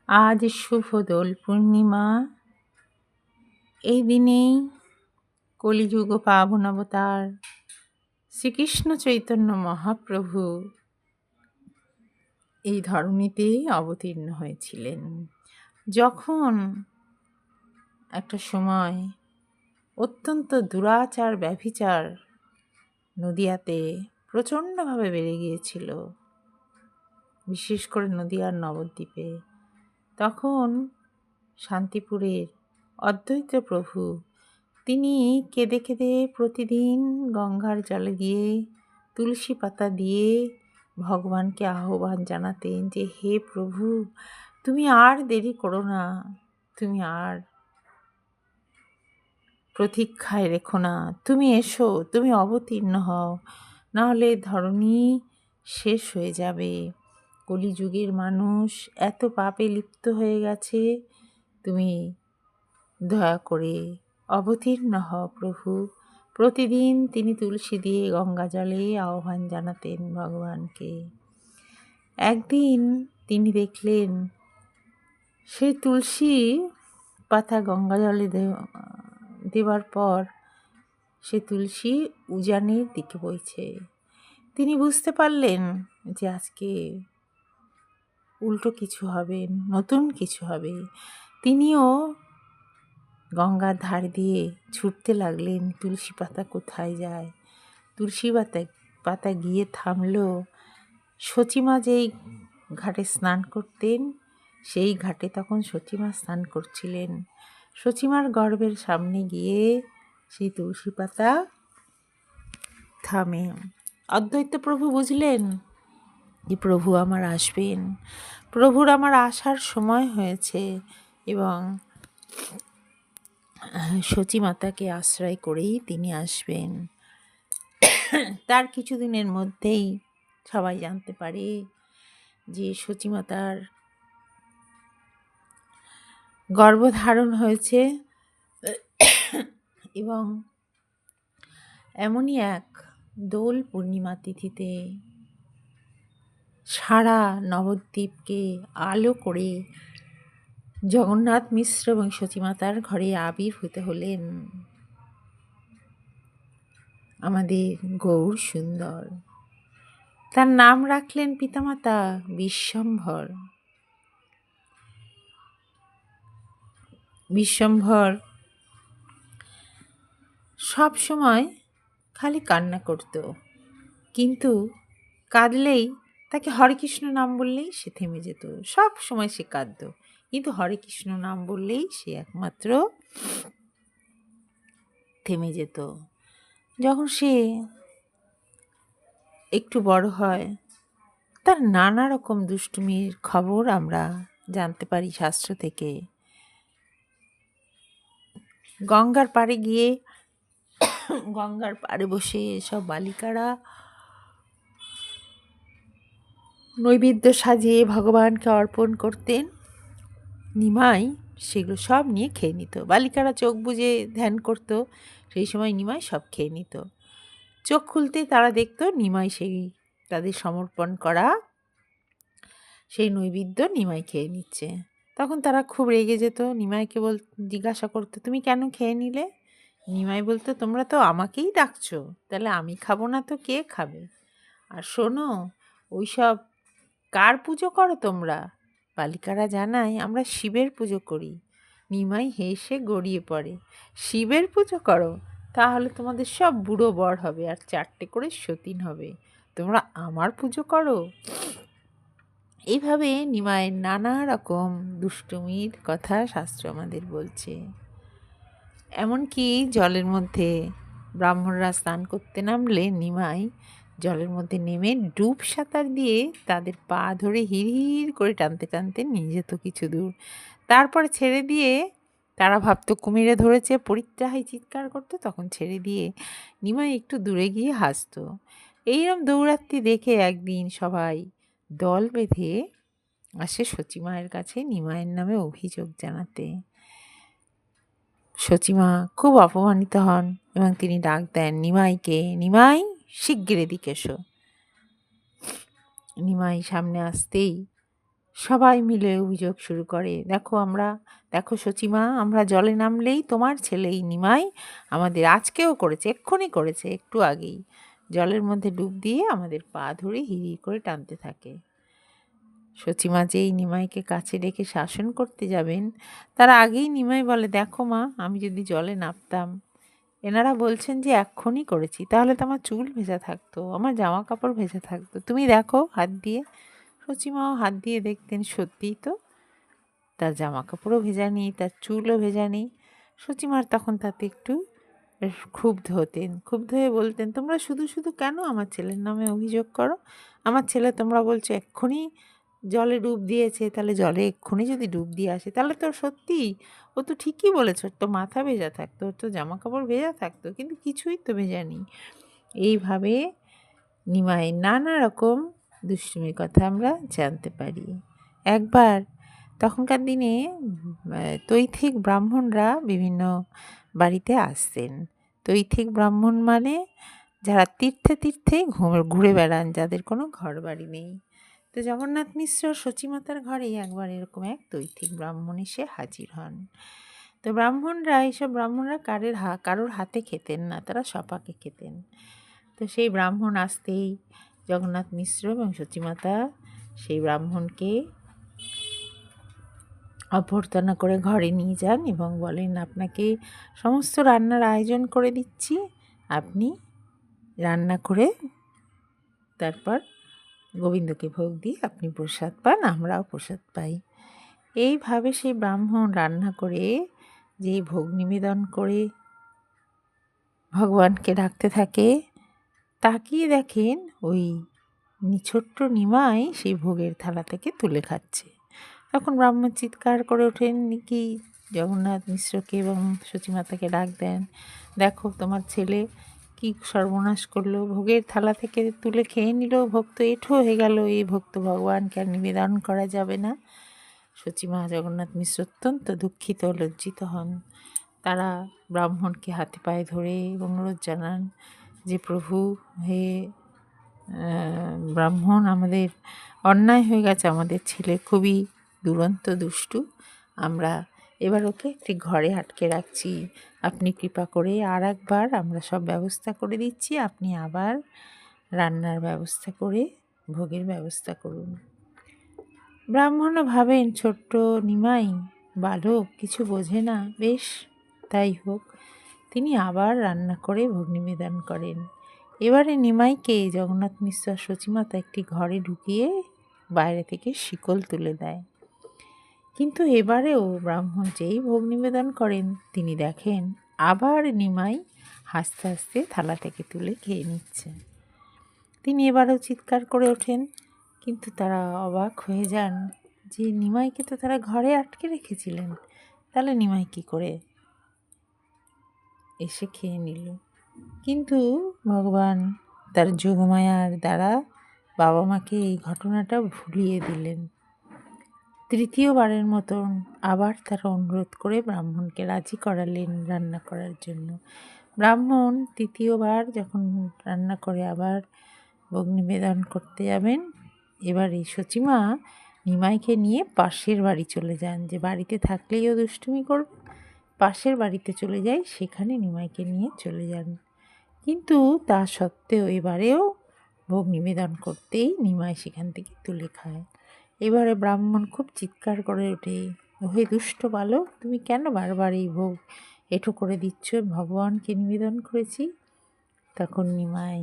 আজ শুভ দোল পূর্ণিমা। এই দিনেই কলিযুগ পাবন অবতার শ্রীকৃষ্ণ চৈতন্য মহাপ্রভু এই ধরণীতে অবতীর্ণ হয়েছিলেন। যখন একটা সময় অত্যন্ত দুরাচার ব্যভিচার নদিয়াতে প্রচণ্ডভাবে বেড়ে গিয়েছিল, বিশেষ করে নদিয়ার নবদ্বীপে, তখন শান্তিপুরের অদ্বৈত প্রভু তিনি কেঁদে কেঁদে প্রতিদিন গঙ্গার জলে গিয়ে তুলসী পাতা দিয়ে ভগবানকে আহ্বান জানাতেন যে, হে প্রভু, তুমি আর দেরি করো না, তুমি আর প্রতীক্ষায় রেখো না, তুমি এসো, তুমি অবতীর্ণ হও, নাহলে ধরণী শেষ হয়ে যাবে। কলিযুগের মানুষ এত পাপে লিপ্ত হয়ে গেছে, তুমি দয়া করে অবতীর্ণ হও প্রভু। প্রতিদিন তিনি তুলসী দিয়ে গঙ্গা জলে আহ্বান জানাতেন ভগবানকে। একদিন তিনি দেখলেন সেই তুলসী পাতা গঙ্গা জলে দেওয়ার পর সে তুলসী উজানের দিকে বইছে। তিনি বুঝতে পারলেন যে আজকে উল্টো কিছু হবে, নতুন কিছু হবে। তিনিও গঙ্গার ধার দিয়ে ছুটতে লাগলেন, তুলসী পাতা কোথায় যায়। তুলসী পাতা গিয়ে থামল সচিমা যেই ঘাটে স্নান করতেন, সেই ঘাটে তখন সচিমা স্নান করছিলেন। সচিমার গর্ভের সামনে গিয়ে সেই তুলসী পাতা থামে। অদ্বৈত প্রভু বুঝলেন যে প্রভু আমার আসবেন, প্রভুর আমার আসার সময় হয়েছে, এবং সচিমাতাকে আশ্রয় করেই তিনি আসবেন। তার কিছুদিনের মধ্যেই সবাই জানতে পারে যে সচিমাতার গর্ভধারণ হয়েছে, এবং এমনই এক দোল পূর্ণিমা তিথিতে সারা নবদ্বীপকে আলো করে জগন্নাথ মিশ্র এবং সচিমাতার ঘরে আবির্ভূত হলেন আমাদের গৌর সুন্দর। তার নাম রাখলেন পিতামাতা বিশ্বম্ভর। বিশ্বম্ভর সব সময় খালি কান্না করত, কিন্তু কাঁদলেই তাকে হরে কৃষ্ণ নাম বললেই সে থেমে যেত। সব সময় সে কাঁদত, কিন্তু হরে কৃষ্ণ নাম বললেই সে একমাত্র থেমে যেত। যখন সে একটু বড় হয়, তার নানা রকম দুষ্টুমির খবর আমরা জানতে পারি শাস্ত্র থেকে। গঙ্গার পাড়ে গিয়ে গঙ্গার পাড়ে বসে সব বালিকারা নৈবেদ্য সাজিয়ে ভগবানকে অর্পণ করতেন। নিমাই সেগুলো সব নিয়ে খেয়ে নিত। বালিকারা চোখ বুজে ধ্যান করত, সেই সময় নিমাই সব খেয়ে নিত। চোখ খুলতে তারা দেখত নিমাই সেই তাদের সমর্পণ করা সেই নৈবেদ্য নিমাই খেয়ে নিচ্ছে। তখন তারা খুব রেগে যেত, নিমাইকে জিজ্ঞাসা করতো, তুমি কেন খেয়ে নিলে? নিমাই বলতো, তোমরা তো আমাকেই ডাকছো, তাহলে আমি খাবো না তো কে খাবে? আর শোনো, ওইসব কার পুজো করো তোমরা? বালিকারা জানায়, আমরা শিবের পুজো করি। নিমাই হেসে গড়িয়ে পড়ে, শিবের পুজো করো? তাহলে তোমাদের সব বুড়ো বর হবে আর 4টে করে সতীন হবে, তোমরা আমার পুজো করো? এইভাবে নিমাইয়ের নানা রকম দুষ্টুমির কথা শাস্ত্র আমাদের বলছে। এমনকি জলের মধ্যে ব্রাহ্মণরা স্নান করতে নামলে নিমাই জলের মধ্যে নেমে ডুব সাঁতার দিয়ে তাদের পা ধরে হিড় করে টানতে টানতে নিয়ে যেত কিছু দূর। তারপরে ছেড়ে দিয়ে, তারা ভাবতো কুমিরে ধরেছে, পরিত্রাহী চিৎকার করতো, তখন ছেড়ে দিয়ে নিমাই একটু দূরে গিয়ে হাসতো। এইরকম দৌড়াত্তি দেখে একদিন সবাই দল বেঁধে আসে সচিমায়ের কাছে নিমাইয়ের নামে অভিযোগ জানাতে। সচিমা খুব অপমানিত হন এবং তিনি ডাক দেন নিমাইকে, নিমাই শিগগির এদিকে এসো। নিমাই সামনে আসতেই সবাই মিলে অভিযোগ শুরু করে, দেখো সচিমা, আমরা জলে নামলেই তোমার ছেলে এই নিমাই আমাদের আজকেও করেছে, এক্ষুনি করেছে, একটু আগেই জলের মধ্যে ডুব দিয়ে আমাদের পা ধরে হিড় করে টানতে থাকে। সচিমা যেই নিমাইকে কাছে ডেকে শাসন করতে যাবেন, তার আগেই নিমাই বলে, দেখো মা, আমি যদি জলে নামতাম, এনারা বলছেন যে এক্ষুনি করেছি, তাহলে তো আমার চুল ভেজা থাকতো, আমার জামা কাপড় ভেজা থাকতো, তুমি দেখো হাত দিয়ে। সচিমাও হাত দিয়ে দেখতেন, সত্যিই তো তার জামা কাপড়ও ভেজা নেই, তার চুলও ভেজা নেই। সচিমার তখন তাতে একটু ক্ষুব্ধ হতেন, ক্ষুব্ধ হয়ে বলতেন, তোমরা শুধু শুধু কেন আমার ছেলের নামে অভিযোগ করো? আমার ছেলে তোমরা বলছো এক্ষুনি জলে ডুব দিয়েছে, তাহলে জলে এক্ষুনি যদি ডুব দিয়ে আসে, তাহলে তো সত্যিই ও তো ঠিকই বলেছ, ওর তো মাথা ভেজা থাকতো, ওর তো জামা কাপড় ভেজা থাকতো, কিন্তু কিছুই তো ভেজা নেই। এইভাবে নিমাইয়ের নানা রকম দুষ্টুমির কথা আমরা জানতে পারি। একবার তখনকার দিনে তৈথিক ব্রাহ্মণরা বিভিন্ন বাড়িতে আসতেন। তৈথিক ব্রাহ্মণ মানে যারা তীর্থে তীর্থে ঘুরে বেড়ান, যাদের কোনো ঘর বাড়ি নেই। তো জগন্নাথ মিশ্র সচিমাতার ঘরেই একবার এরকম এক তৈথিক ব্রাহ্মণ এসে হাজির হন। তো এইসব ব্রাহ্মণরা কারোর হাতে খেতেন না, তারা সপাকে খেতেন। তো সেই ব্রাহ্মণ আসতেই জগন্নাথ মিশ্র এবং সচিমাতা সেই ব্রাহ্মণকে অভ্যর্থনা করে ঘরে নিয়ে যান এবং বলেন, আপনাকে সমস্ত রান্নার আয়োজন করে দিচ্ছি, আপনি রান্না করে তারপর গোবিন্দকে ভোগ দিয়ে আপনি প্রসাদ পান, আমরাও প্রসাদ পাই। এইভাবে সেই ব্রাহ্মণ রান্না করে যেই ভোগ নিবেদন করে ভগবানকে ডাকতে থাকে, তাকিয়ে দেখেন ওই ছোট্ট নিমাই সেই ভোগের থালা থেকে তুলে খাচ্ছে। তখন ব্রাহ্মণ চিৎকার করে ওঠেন, কি জগন্নাথ মিশ্রকে এবং সচিমাতাকে ডাক দেন, দেখো তোমার ছেলে কি সর্বনাশ করলো, ভোগের থালা থেকে তুলে খেয়ে নিল, ভোগ তো এঁঠো হয়ে গেল, এই ভোগ তো ভগবানকে আর নিবেদন করা যাবে না। সচিমা জগন্নাথ মিশ্র অত্যন্ত দুঃখিত, লজ্জিত হন। তারা ব্রাহ্মণকে হাতে পায়ে ধরে অনুরোধ জানান যে, প্রভু, হে ব্রাহ্মণ, আমাদের অন্যায় হয়ে গেছে, আমাদের ছেলে খুবই দুরন্ত দুষ্টু, আমরা এবার ওকে একটি ঘরে আটকে রাখছি, আপনি কৃপা করে আর একবার আমরা সব ব্যবস্থা করে দিচ্ছি, আপনি আবার রান্নার ব্যবস্থা করে ভোগের ব্যবস্থা করুন। ব্রাহ্মণও ভাবেন ছোট্ট নিমাই বালক, কিছু বোঝে না, বেশ তাই হোক। তিনি আবার রান্না করে ভোগ নিবেদন করেন। এবারে নিমাইকে জগন্নাথ মিশ্র আর সচিমাতা একটি ঘরে ঢুকিয়ে বাইরে থেকে শিকল তুলে দেয়। কিন্তু এবারেও ব্রাহ্মণ যেই ভোগ নিবেদন করেন, তিনি দেখেন আবার নিমাই হাসতে হাসতে থালা থেকে তুলে খেয়ে নিচ্ছে। তিনি এবারেও চিৎকার করে ওঠেন, কিন্তু তারা অবাক হয়ে যান যে নিমাইকে তো তারা ঘরে আটকে রেখেছিলেন, তাহলে নিমাই কী করে এসে খেয়ে নিল। কিন্তু ভগবান তার যোগমায়ার দ্বারা বাবা মাকে এই ঘটনাটা ভুলিয়ে দিলেন। তৃতীয়বারের মতন আবার তারা অনুরোধ করে ব্রাহ্মণকে রাজি করালেন রান্না করার জন্য। ব্রাহ্মণ তৃতীয়বার যখন রান্না করে আবার ভোগ নিবেদন করতে যাবেন, এবার এই সচিমা নিমাইকে নিয়ে পাশের বাড়ি চলে যান, যে বাড়িতে থাকলেই ও দুষ্টুমি করবে, পাশের বাড়িতে চলে যায়, সেখানে নিমাইকে নিয়ে চলে যান। কিন্তু তা সত্ত্বেও এবারেও ভোগ নিবেদন করতেই নিমাই সেখান থেকে তুলে খায়। এবারে ব্রাহ্মণ খুব চিৎকার করে ওঠে, হে দুষ্ট বালক, তুমি কেন বারবার এই ভোগ এঁঠো করে দিচ্ছ, ভগবানকে নিবেদন করেছি। তখন নিমাই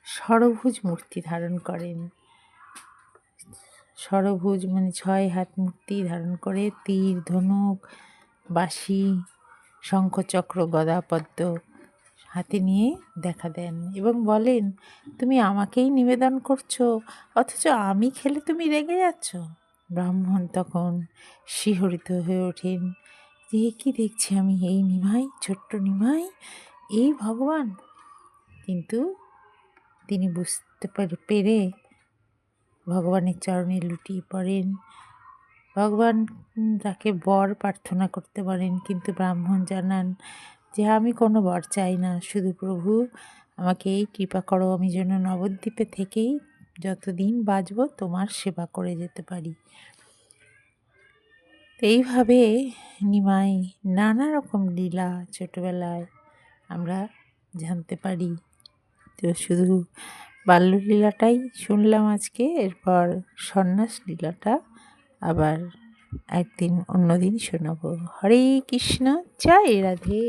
ষড়ভুজ মূর্তি ধারণ করেন। ষড়ভুজ মানে 6 হাত মূর্তি ধারণ করে তীর, ধনুক, বাঁশি, শঙ্খচক্র, গদা, পদ্ম হাতে নিয়ে দেখা দেন এবং বলেন, তুমি আমাকেই নিবেদন করছো, অথচ আমি খেলে তুমি রেগে যাচ্ছ। ব্রাহ্মণ তখন শিহরিত হয়ে ওঠেন যে, কি দেখছি আমি, এই নিমাই, ছোট্ট নিমাই, এই ভগবান। কিন্তু তিনি বুঝতে পেরে ভগবানের চরণে লুটিয়ে পড়েন। ভগবান তাকে বর প্রার্থনা করতে পারেন, কিন্তু ব্রাহ্মণ জানান যে, আমি কোনো বর চাই না, শুধু প্রভু আমাকে এই কৃপা করো, আমি যেন নবদ্বীপে থেকেই যতদিন বাঁচব তোমার সেবা করে যেতে পারি। তো এইভাবে নিমাই নানা রকম লীলা ছোটোবেলায় আমরা জানতে পারি। তো শুধু বাল্যলীলাটাই শুনলাম আজকে, এরপর সন্ন্যাস লীলাটা আবার একদিন অন্যদিন শোনাবো। হরে কৃষ্ণ, জয় রাধে।